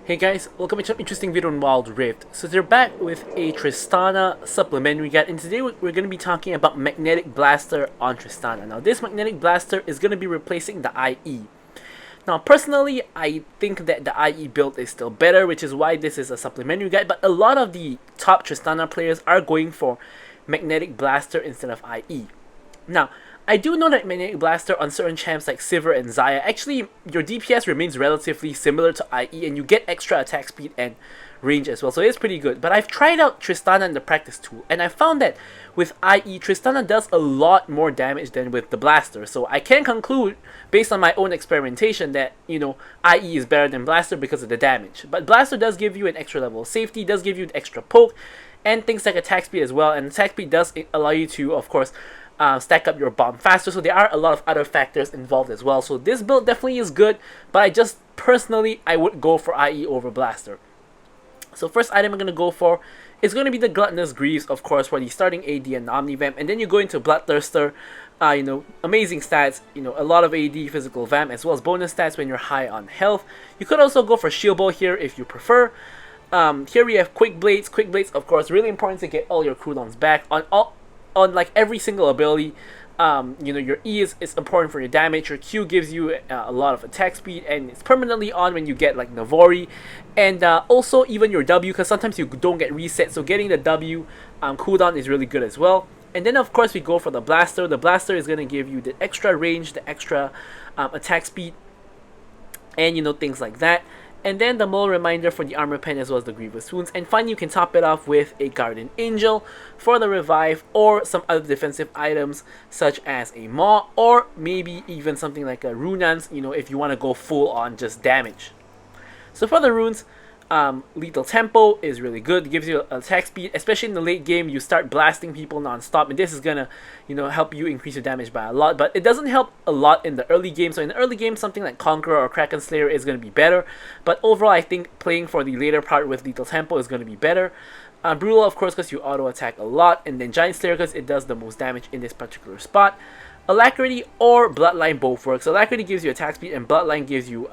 Hey guys, welcome to some interesting video on Wild Rift. So they're back with a Tristana supplementary guide, and today we're going to be talking about Magnetic Blaster on Tristana. Now this Magnetic Blaster is going to be replacing the IE. Now personally, I think that the IE build is still better, which is why this is a supplementary guide, but a lot of the top Tristana players are going for Magnetic Blaster instead of IE. Now, I do know that Magnetic Blaster on certain champs like Sivir and Xayah, actually your DPS remains relatively similar to IE and you get extra attack speed and range as well, so it's pretty good. But I've tried out Tristana in the practice tool, and I found that with IE, Tristana does a lot more damage than with the Blaster. So I can conclude, based on my own experimentation, that, you know, IE is better than Blaster because of the damage. But Blaster does give you an extra level of safety, does give you an extra poke, and things like attack speed as well, and attack speed does allow you to, of course, stack up your bomb faster, so there are a lot of other factors involved as well. So this build definitely is good, but I would go for IE over Blaster. So first item I'm going to go for is going to be the Gluttonous Greaves, of course, for the starting AD and Omni-Vamp, and then you go into Bloodthirster, amazing stats, a lot of AD, physical Vamp, as well as bonus stats when you're high on health. You could also go for Shield Bow here if you prefer. Here we have Quick Blades. Quick Blades, of course, really important to get all your cooldowns back on like every single ability. Your E is important for your damage, your Q gives you a lot of attack speed, and it's permanently on when you get like Navori, and also even your W, because sometimes you don't get reset, so getting the W cooldown is really good as well. And then of course we go for the Blaster. The Blaster is going to give you the extra range, the extra attack speed, and things like that. And then the Mole Reminder for the Armor Pen as well as the Grievous Wounds. And finally, you can top it off with a Guardian Angel for the revive, or some other defensive items such as a Maw, or maybe even something like a Runans, if you want to go full on just damage. So for the runes, Lethal Tempo is really good. It gives you attack speed, especially in the late game. You start blasting people non-stop, and this is gonna help you increase your damage by a lot, but it doesn't help a lot in the early game. So in the early game, something like Conqueror or Kraken Slayer is gonna be better, but overall I think playing for the later part with Lethal Tempo is gonna be better. Brutal, of course, because you auto attack a lot, and then Giant Slayer because it does the most damage in this particular spot. Alacrity or Bloodline both works. Alacrity gives you attack speed, and Bloodline gives you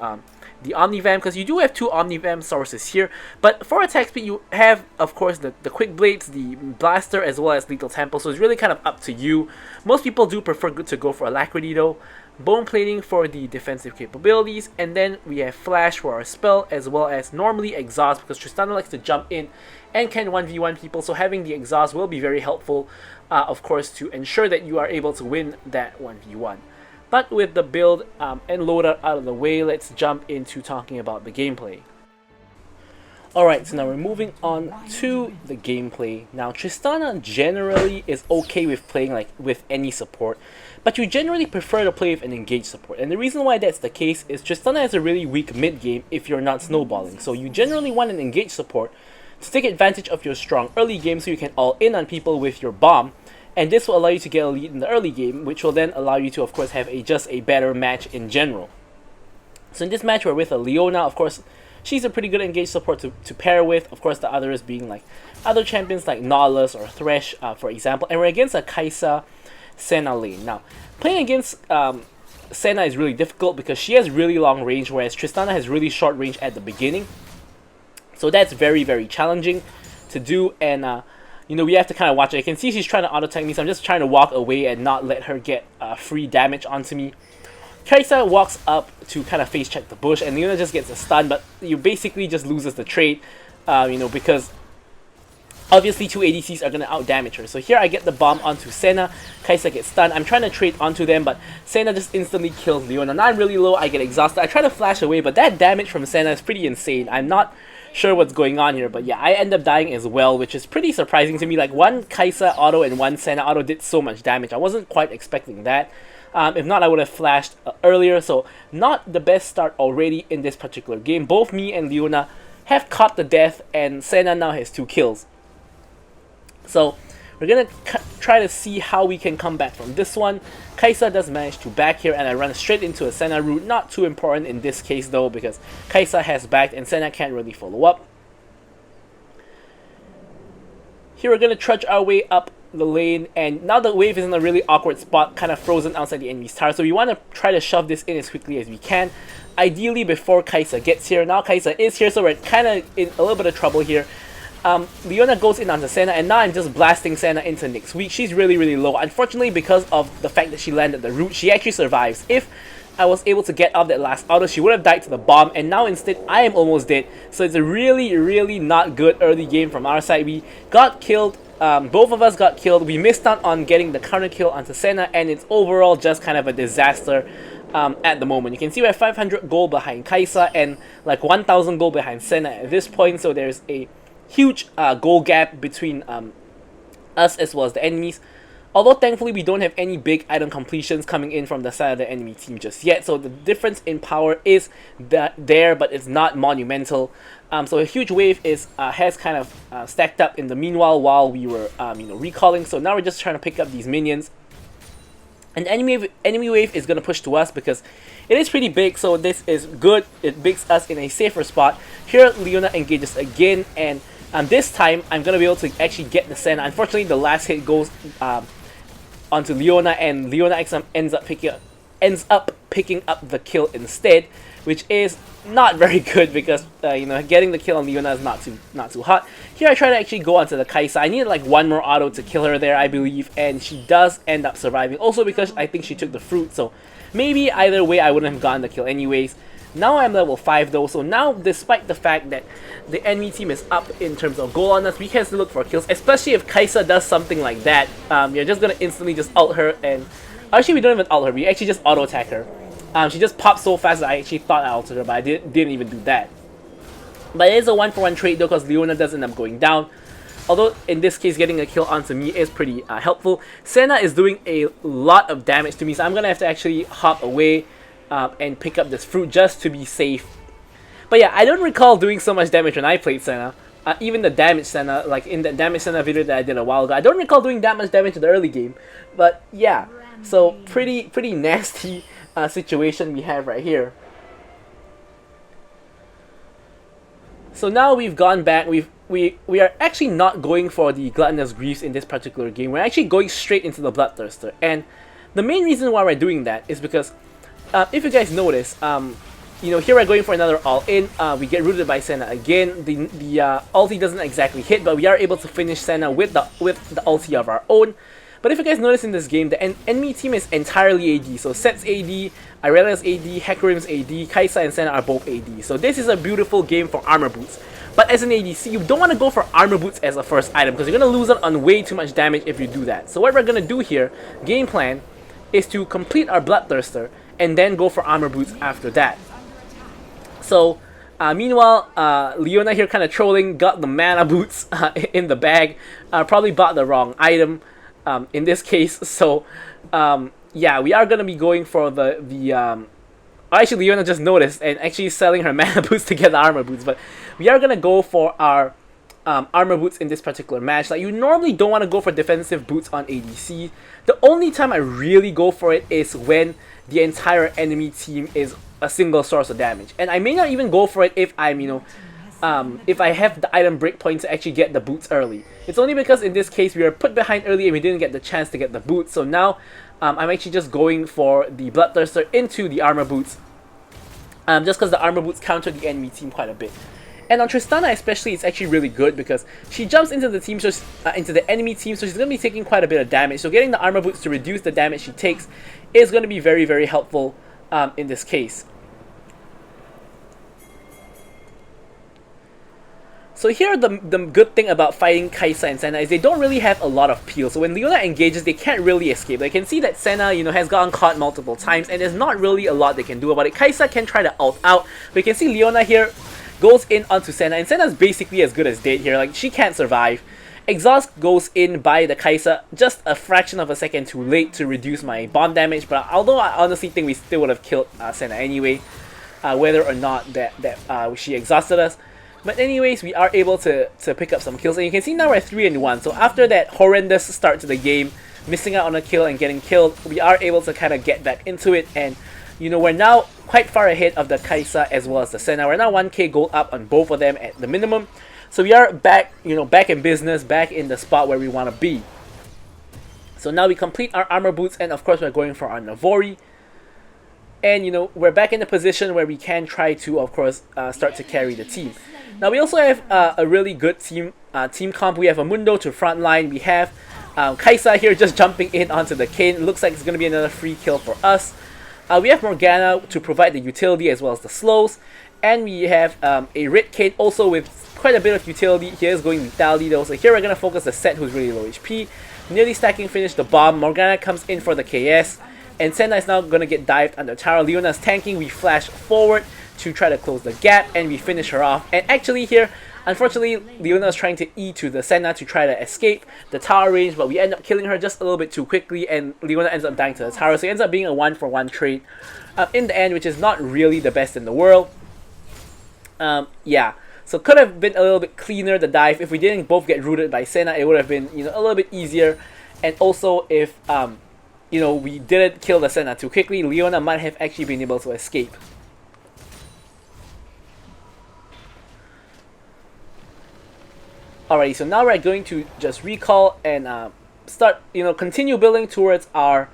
the Omni-Vamp, because you do have two Omni-Vamp sources here. But for attack speed, you have, of course, the Quick Blades, the Blaster, as well as Lethal Tempo, so it's really kind of up to you. Most people do prefer to go for Alacrity though. Bone Plating for the defensive capabilities, and then we have Flash for our spell, as well as normally Exhaust, because Tristana likes to jump in and can 1v1 people, so having the Exhaust will be very helpful, of course, to ensure that you are able to win that 1v1. But with the build and loadout out of the way, let's jump into talking about the gameplay. Alright, so now we're moving on to the gameplay. Now, Tristana generally is okay with playing like with any support, but you generally prefer to play with an engaged support. And the reason why that's the case is Tristana has a really weak mid game if you're not snowballing. So you generally want an engaged support to take advantage of your strong early game, so you can all in on people with your bomb. And this will allow you to get a lead in the early game, which will then allow you to, of course, have just a better match in general. So in this match, we're with a Leona. Of course, she's a pretty good engaged support to pair with. Of course, the others being like other champions like Nautilus or Thresh, for example. And we're against a Kai'Sa Senna lane. Now, playing against Senna is really difficult because she has really long range, whereas Tristana has really short range at the beginning. So that's very, very challenging to do, and we have to kind of watch it. I can see she's trying to auto-tank me, so I'm just trying to walk away and not let her get free damage onto me. Kai'Sa walks up to kind of face check the bush, and Leona just gets a stun, but you basically just loses the trade, because obviously two ADCs are going to out-damage her. So here I get the bomb onto Senna, Kai'Sa gets stunned, I'm trying to trade onto them, but Senna just instantly kills Leona. Now I'm really low, I get exhausted, I try to flash away, but that damage from Senna is pretty insane. I'm not sure what's going on here, but yeah, I end up dying as well, which is pretty surprising to me. Like, one Kai'Sa auto and one Senna auto did so much damage. I wasn't quite expecting that. If not, I would have flashed earlier, so not the best start already in this particular game. Both me and Leona have caught the death, and Senna now has 2 kills. So we're gonna try to see how we can come back from this one. Kai'Sa does manage to back here, and I run straight into a Senna route. Not too important in this case though, because Kai'Sa has backed and Senna can't really follow up. Here we're gonna trudge our way up the lane, and now the wave is in a really awkward spot, kind of frozen outside the enemy's tower. So we want to try to shove this in as quickly as we can, ideally before Kai'Sa gets here. Now Kai'Sa is here, so we're kind of in a little bit of trouble here. Leona goes in onto Senna, and now I'm just blasting Senna into Nick's weak. She's really, really low. Unfortunately, because of the fact that she landed the root, she actually survives. If I was able to get out that last auto, she would have died to the bomb, and now instead I am almost dead. So it's a really, really not good early game from our side. We got killed. Both of us got killed. We missed out on getting the counter kill onto Senna, and it's overall just kind of a disaster at the moment. You can see we're 500 gold behind Kai'Sa and like 1000 gold behind Senna at this point, so there's a huge goal gap between us as well as the enemies. Although thankfully we don't have any big item completions coming in from the side of the enemy team just yet, so the difference in power is there, but it's not monumental. So a huge wave is has kind of stacked up in the meanwhile while we were recalling. So now we're just trying to pick up these minions. And enemy wave is gonna push to us because it is pretty big, so this is good. It makes us in a safer spot. Here Leona engages again, and this time I'm gonna be able to actually get the Senna. Unfortunately, the last hit goes onto Leona, and Leona ends up picking up the kill instead, which is not very good because getting the kill on Leona is not too hot. Here I try to actually go onto the Kai'Sa. I needed like one more auto to kill her there, I believe, and she does end up surviving. Also because I think she took the fruit, so maybe either way I wouldn't have gotten the kill anyways. Now I'm level 5 though, so now despite the fact that the enemy team is up in terms of gold on us, we can still look for kills, especially if Kai'Sa does something like that. You're just gonna instantly just ult her, and actually we don't even ult her, we actually just auto attack her. She just popped so fast that I actually thought I ulted her, but I didn't even do that. But it is a 1-for-1 trade though, because Leona does end up going down. Although in this case getting a kill onto me is pretty helpful. Senna is doing a lot of damage to me, so I'm gonna have to actually hop away and pick up this fruit just to be safe. But yeah, I don't recall doing so much damage when I played Senna. Even the damage Senna, like in the damage Senna video that I did a while ago, I don't recall doing that much damage in the early game. But yeah, so pretty nasty situation we have right here. So now we've gone back. We are actually not going for the Gluttonous Greaves in this particular game. We're actually going straight into the Bloodthirster, and the main reason why we're doing that is because if you guys notice, here we're going for another all-in. We get rooted by Senna again. The ulti doesn't exactly hit, but we are able to finish Senna with the ulti of our own. But if you guys notice in this game, the enemy team is entirely AD. So Set's AD, Irelia's AD, Hecarim's AD, Kai'Sa and Senna are both AD. So this is a beautiful game for armor boots. But as an ADC, you don't want to go for armor boots as a first item because you're going to lose out on way too much damage if you do that. So what we're going to do here, game plan, is to complete our Bloodthirster and then go for armor boots after that. So meanwhile, Leona here kind of trolling, got the mana boots in the bag, probably bought the wrong item in this case. So yeah, we are gonna be going for actually Leona just noticed and actually selling her mana boots to get the armor boots, but we are gonna go for our armor boots in this particular match. Like, you normally don't want to go for defensive boots on ADC. The only time I really go for it is when the entire enemy team is a single source of damage, and I may not even go for it if I'm if I have the item breakpoint to actually get the boots early. It's only because in this case we were put behind early and we didn't get the chance to get the boots. So now I'm actually just going for the Bloodthirster into the armor boots, just because the armor boots counter the enemy team quite a bit. And on Tristana especially, it's actually really good because she jumps into the team, into the enemy team, so she's going to be taking quite a bit of damage. So getting the armor boots to reduce the damage she takes is going to be very, very helpful in this case. So here, the good thing about fighting Kai'Sa and Senna is they don't really have a lot of peel. So when Leona engages, they can't really escape. They can see that Senna, has gotten caught multiple times, and there's not really a lot they can do about it. Kai'Sa can try to ult out, but you can see Leona here goes in onto Senna, and Senna's basically as good as dead here. Like, she can't survive. Exhaust goes in by the Kai'Sa just a fraction of a second too late to reduce my bomb damage, but although I honestly think we still would have killed Senna anyway, whether or not that she exhausted us. But anyways, we are able to pick up some kills, and you can see now we're 3-1. So after that horrendous start to the game, missing out on a kill and getting killed, we are able to kind of get back into it, and we're now quite far ahead of the Kai'Sa as well as the Senna. We're now 1k gold up on both of them at the minimum. So we are back, back in business, back in the spot where we want to be. So now we complete our armor boots, and of course we're going for our Navori. And you know, we're back in the position where we can try to, of course, start to carry the team. Now we also have a really good team comp. We have a Mundo to front line. We have Kaisa here just jumping in onto the Kayn. It looks like it's going to be another free kill for us. We have Morgana to provide the utility as well as the slows. And we have a Red Kayn also with quite a bit of utility. Here's going lethality though. So here we're going to focus the Set, who's really low HP. Nearly stacking, finish the bomb. Morgana comes in for the KS. And Senna is now going to get dived under tower. Leona's tanking. We flash forward to try to close the gap. And we finish her off. And actually here, unfortunately, Leona is trying to E to the Senna to try to escape the tower range. But we end up killing her just a little bit too quickly. And Leona ends up dying to the tower. So it ends up being a 1-for-1 trade in the end, which is not really the best in the world. Yeah. So could have been a little bit cleaner, the dive. If we didn't both get rooted by Senna, it would have been, you know, a little bit easier. And also if you know, we didn't kill the Senna too quickly, Leona might have actually been able to escape. Alrighty, so now we're going to just recall and start, you know, continue building towards our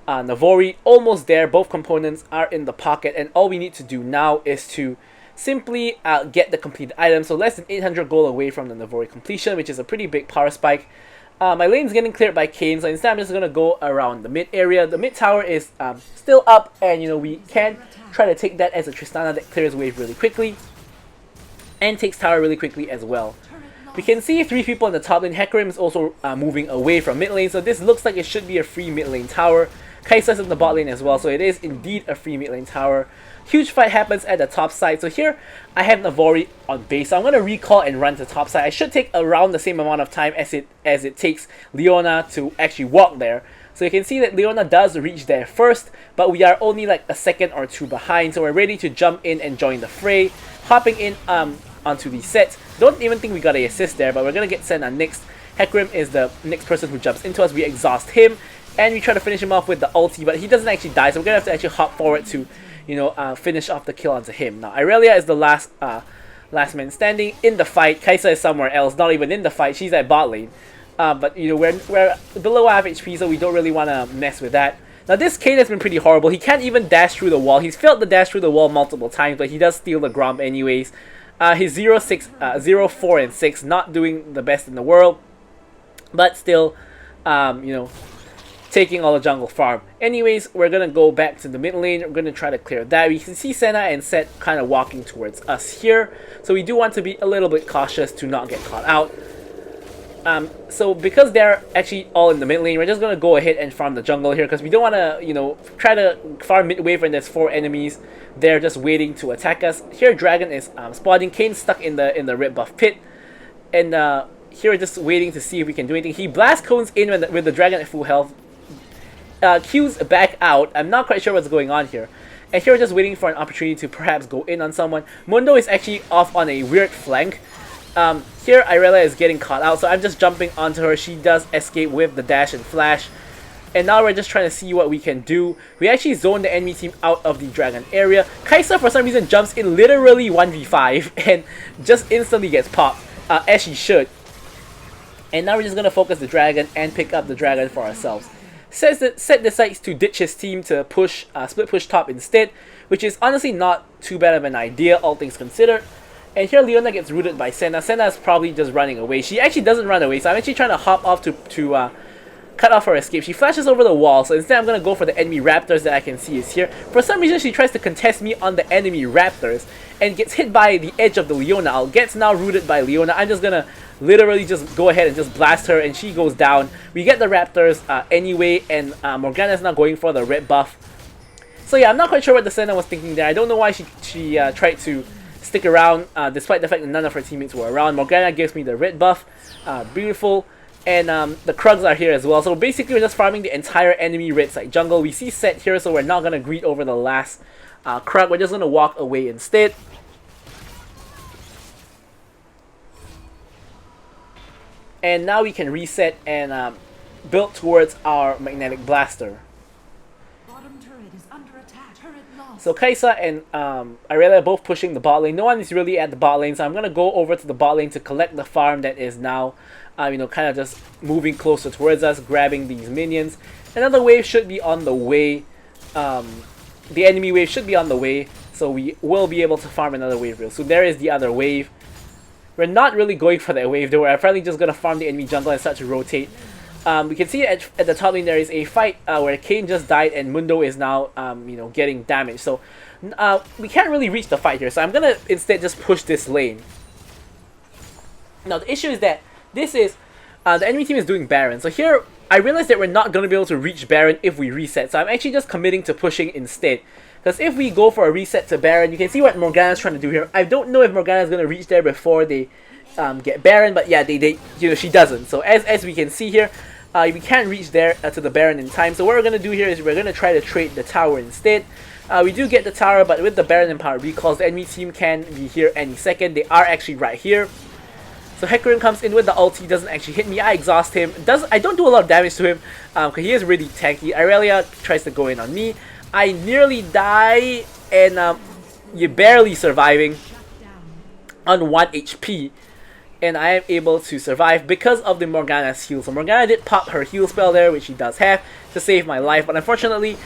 Navori. Almost there, both components are in the pocket, and all we need to do now is to simply get the completed item. So less than 800 gold away from the Navori completion, which is a pretty big power spike. My lane's getting cleared by Kayn, so instead I'm just going to go around the mid area. The mid tower is still up, and you know, we can try to take that as a Tristana that clears wave really quickly and takes tower really quickly as well. We can see 3 people in the top lane. Hecarim is also moving away from mid lane, so this looks like it should be a free mid lane tower. Kai'Sa's in the bot lane as well, so it is indeed a free mid lane tower. Huge fight happens at the top side. So here I have Navori on base. So I'm going to recall and run to top side. I should take around the same amount of time as it takes Leona to actually walk there. So you can see that Leona does reach there first, but we are only like a second or 2 behind. So we're ready to jump in and join the fray. Hopping in onto the sets. Don't even think we got a assist there, but we're going to get Senna next. Hecarim is the next person who jumps into us. We exhaust him, and we try to finish him off with the ulti, but he doesn't actually die. So we're going to have to actually hop forward to, you know, finish off the kill onto him. Now, Irelia is the last man standing in the fight. Kaisa is somewhere else, not even in the fight. She's at bot lane. But, you know, we're below half HP, so we don't really want to mess with that. Now, this Kayn has been pretty horrible. He can't even dash through the wall. He's failed to dash through the wall multiple times, but he does steal the Gromp anyways. He's 0, 4, and 6, not doing the best in the world. But still, you know, taking all the jungle farm. Anyways, we're going to go back to the mid lane. We're going to try to clear that. We can see Senna and Set kind of walking towards us here. So we do want to be a little bit cautious to not get caught out. So because they're actually all in the mid lane, we're just going to go ahead and farm the jungle here. Because we don't want to, you know, try to farm mid wave when there's 4 enemies. They're just waiting to attack us. Here Dragon is spotting. Kayn stuck in the red buff pit. And here we're just waiting to see if we can do anything. He blast cones in with the Dragon at full health. Q's back out. I'm not quite sure what's going on here. And here we're just waiting for an opportunity to perhaps go in on someone. Mundo is actually off on a weird flank. Here Irelia is getting caught out, so I'm just jumping onto her. She does escape with the dash and flash. And now we're just trying to see what we can do. We actually zone the enemy team out of the Dragon area. Kaisa for some reason jumps in literally 1v5 and just instantly gets popped, as she should. And now we're just going to focus the Dragon and pick up the Dragon for ourselves. Set decides to ditch his team to push split push top instead, which is honestly not too bad of an idea, all things considered. And here Leona gets rooted by Senna. Senna is probably just running away. She actually doesn't run away, so I'm actually trying to hop off to cut off her escape. She flashes over the wall, so instead I'm going to go for the enemy Raptors that I can see is here. For some reason she tries to contest me on the enemy Raptors and gets hit by the edge of the Leona ult. Gets now rooted by Leona. I'm just going to literally just go ahead and just blast her, and she goes down. We get the Raptors anyway, and Morgana is now going for the red buff. So yeah, I'm not quite sure what the Senna was thinking there. I don't know why she tried to stick around despite the fact that none of her teammates were around. Morgana gives me the red buff. Beautiful. And the Krugs are here as well. So basically we're just farming the entire enemy red side jungle. We see Set here, so we're not going to greet over the last Krug. We're just going to walk away instead. And now we can reset and build towards our magnetic blaster. Bottom turret is under attack. Turret So Kaisa and Irelia are both pushing the bot lane. No one is really at the bot lane, so I'm gonna go over to the bot lane to collect the farm that is now, kind of just moving closer towards us, grabbing these minions. Another wave should be on the way. The enemy wave should be on the way, so we will be able to farm another wave real soon. There is the other wave. We're not really going for that wave though. We're probably just gonna farm the enemy jungle and start to rotate. We can see at the top lane there is a fight where Kayn just died and Mundo is now getting damaged. So we can't really reach the fight here. So I'm gonna instead just push this lane. Now the issue is that this is the enemy team is doing Baron. So here I realized that we're not gonna be able to reach Baron if we reset. So I'm actually just committing to pushing instead. Because if we go for a reset to Baron, you can see what Morgana's trying to do here. I don't know if Morgana's gonna reach there before they get Baron, but yeah, she doesn't. So as we can see here, we can't reach there to the Baron in time. So what we're gonna do here is we're gonna try to trade the tower instead. We do get the tower, but with the Baron and power recalls, the enemy team can be here any second. They are actually right here. So Hecarim comes in with the ulti, doesn't actually hit me. I exhaust him. I don't do a lot of damage to him because he is really tanky. Irelia tries to go in on me. I nearly die, and you're barely surviving on 1 HP. And I am able to survive because of the Morgana's heal. So Morgana did pop her heal spell there, which she does have, to save my life. But unfortunately,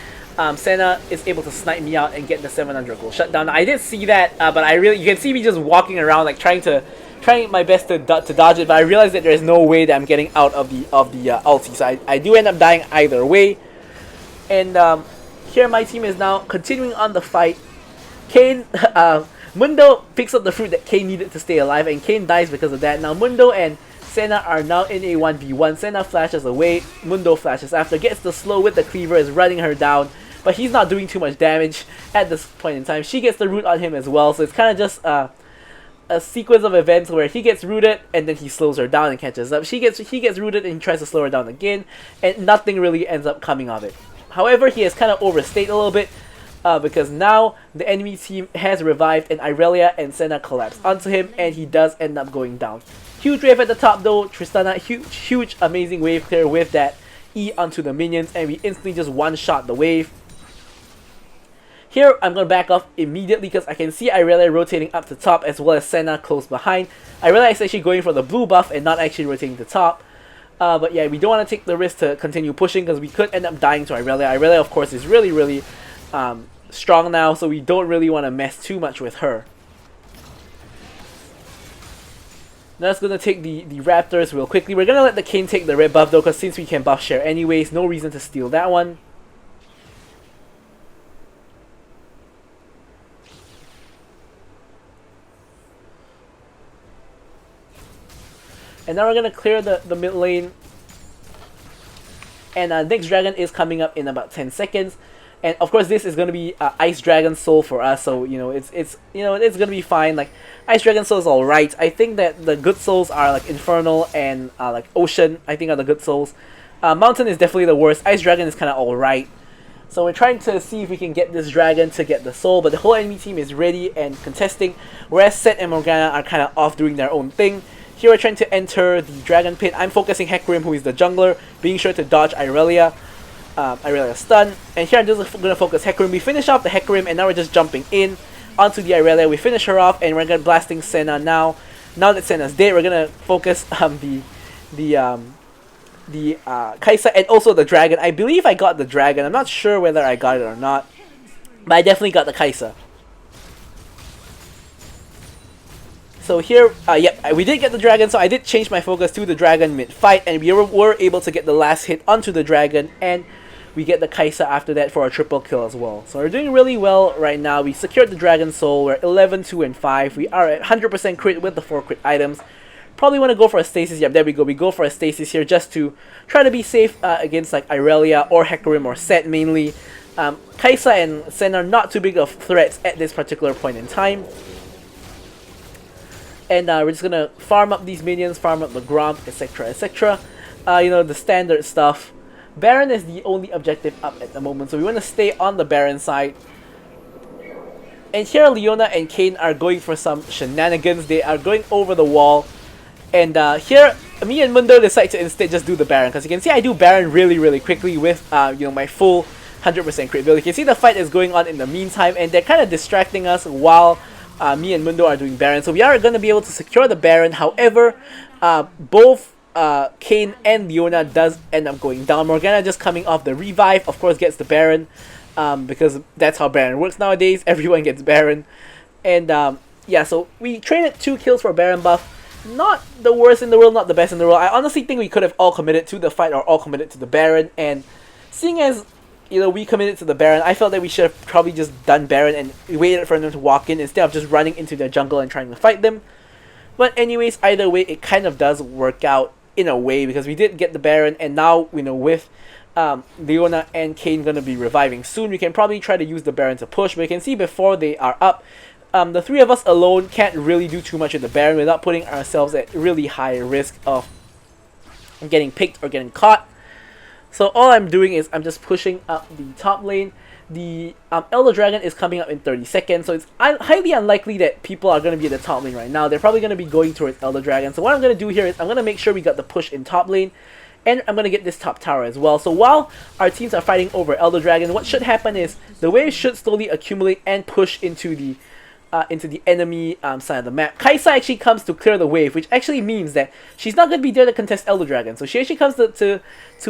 Senna is able to snipe me out and get the 700 gold shutdown. I did see that, but you can see me just walking around, like trying my best to dodge it. But I realized that there is no way that I'm getting out of the ulti. So I do end up dying either way. And here my team is now continuing on the fight. Kayn, Mundo picks up the fruit that Kayn needed to stay alive, and Kayn dies because of that. Now Mundo and Senna are now in a 1v1. Senna flashes away, Mundo flashes after, gets the slow with the cleaver, is running her down, but he's not doing too much damage at this point in time. She gets the root on him as well, so it's kind of just a sequence of events where he gets rooted and then he slows her down and catches up. He gets rooted and he tries to slow her down again, and nothing really ends up coming of it. However, he has kind of overstayed a little bit because now the enemy team has revived and Irelia and Senna collapse onto him, and he does end up going down. Huge wave at the top though. Tristana, huge amazing wave clear with that E onto the minions, and we instantly just one-shot the wave. Here, I'm going to back off immediately because I can see Irelia rotating up to top as well as Senna close behind. Irelia is actually going for the blue buff and not actually rotating to top. But yeah, we don't want to take the risk to continue pushing because we could end up dying to Irelia. Irelia, of course, is really strong now, so we don't really want to mess too much with her. Now, that's going to take the Raptors real quickly. We're going to let the Kayn take the red buff though, because since we can buff share anyways, no reason to steal that one. And now we're going to clear the mid lane. And next dragon is coming up in about 10 seconds. And of course this is going to be Ice Dragon Soul for us, so it's going to be fine. Like, Ice Dragon Soul is alright. I think that the good souls are like Infernal and like Ocean, I think, are the good souls. Mountain is definitely the worst. Ice Dragon is kind of alright. So we're trying to see if we can get this dragon to get the soul, but the whole enemy team is ready and contesting, whereas Sett and Morgana are kind of off doing their own thing. Here we're trying to enter the dragon pit. I'm focusing Hecarim, who is the jungler, being sure to dodge Irelia. Irelia stun, and here I'm just going to focus Hecarim. We finish off the Hecarim, and now we're just jumping in onto the Irelia. We finish her off, and we're going to blasting Senna now. Now that Senna's dead, we're going to focus the Kaisa and also the dragon. I believe I got the dragon. I'm not sure whether I got it or not, but I definitely got the Kaisa. So here, yep, we did get the dragon, so I did change my focus to the dragon mid-fight, and we were able to get the last hit onto the dragon, and we get the Kaisa after that for a triple kill as well. So we're doing really well right now. We secured the dragon soul. We're 11, 2, and 5. We are at 100% crit with the 4 crit items. Probably want to go for a stasis. Yep, there we go. We go for a stasis here just to try to be safe against like Irelia or Hecarim or Sett mainly. Kaisa and Senna are not too big of threats at this particular point in time. And we're just gonna farm up these minions, farm up the Gromp, etc, etc. The standard stuff. Baron is the only objective up at the moment, so we want to stay on the Baron side. And here Leona and Kayn are going for some shenanigans. They are going over the wall. And here, me and Mundo decide to instead just do the Baron. Because you can see I do Baron really quickly with my full 100% crit build. You can see the fight is going on in the meantime, and they're kind of distracting us while me and Mundo are doing Baron. So we are going to be able to secure the Baron. However, both Kayn and Leona does end up going down. Morgana just coming off the revive, of course, gets the Baron, because that's how Baron works nowadays. Everyone gets Baron. And yeah, so we traded 2 kills for Baron buff. Not the worst in the world, not the best in the world. I honestly think we could have all committed to the fight or all committed to the Baron. And seeing as, you know, we committed to the Baron, I felt that we should have probably just done Baron and waited for them to walk in instead of just running into their jungle and trying to fight them. But anyways, either way, it kind of does work out in a way, because we did get the Baron, and now, you know, with Leona and Kayn gonna be reviving soon, we can probably try to use the Baron to push. But you can see before they are up, the 3 of us alone can't really do too much with the Baron without putting ourselves at really high risk of getting picked or getting caught. So all I'm doing is I'm just pushing up the top lane. The Elder Dragon is coming up in 30 seconds, so it's highly unlikely that people are going to be at the top lane right now. They're probably going to be going towards Elder Dragon. So what I'm going to do here is I'm going to make sure we got the push in top lane, and I'm going to get this top tower as well. So while our teams are fighting over Elder Dragon, what should happen is the wave should slowly accumulate and push into the enemy side of the map. Kai'Sa actually comes to clear the wave, which actually means that she's not going to be there to contest Elder Dragon. So she actually comes to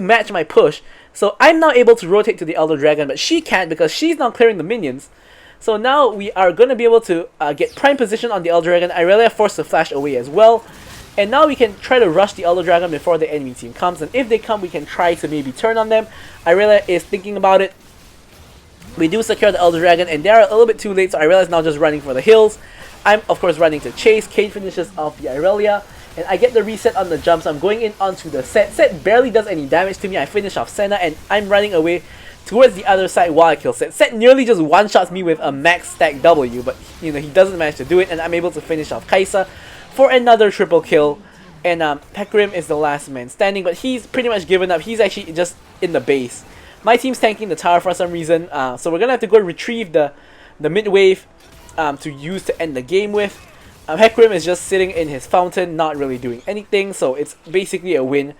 match my push. So I'm now able to rotate to the Elder Dragon, but she can't because she's not clearing the minions. So now we are going to be able to get prime position on the Elder Dragon. Irelia forced to flash away as well. And now we can try to rush the Elder Dragon before the enemy team comes. And if they come, we can try to maybe turn on them. Irelia is thinking about it. We do secure the Elder Dragon, and they're a little bit too late, so Irelia is now just running for the hills. I'm, of course, running to chase. Kayn finishes off the Irelia, and I get the reset on the jump, so I'm going in onto the Set. Set barely does any damage to me. I finish off Senna, and I'm running away towards the other side while I kill Set. Set nearly just one-shots me with a max stack W, but, you know, he doesn't manage to do it, and I'm able to finish off Kai'Sa for another triple kill. And Hecarim is the last man standing, but he's pretty much given up. He's actually just in the base. My team's tanking the tower for some reason, so we're gonna have to go retrieve the mid wave to use to end the game with. Hecarim is just sitting in his fountain, not really doing anything, so it's basically a win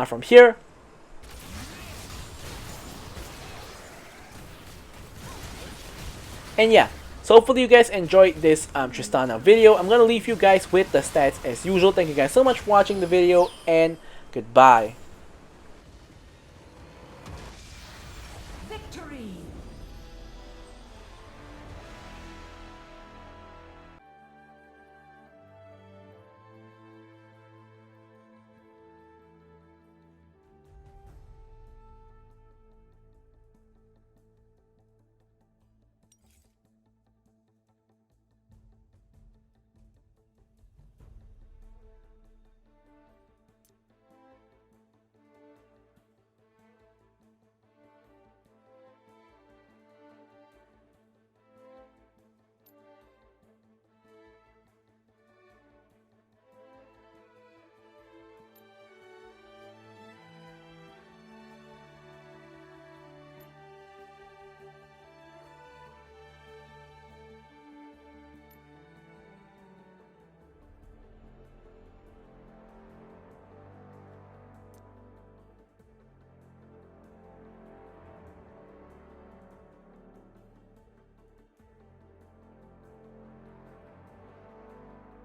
from here. And yeah, so hopefully you guys enjoyed this Tristana video. I'm gonna leave you guys with the stats as usual. Thank you guys so much for watching the video, and goodbye.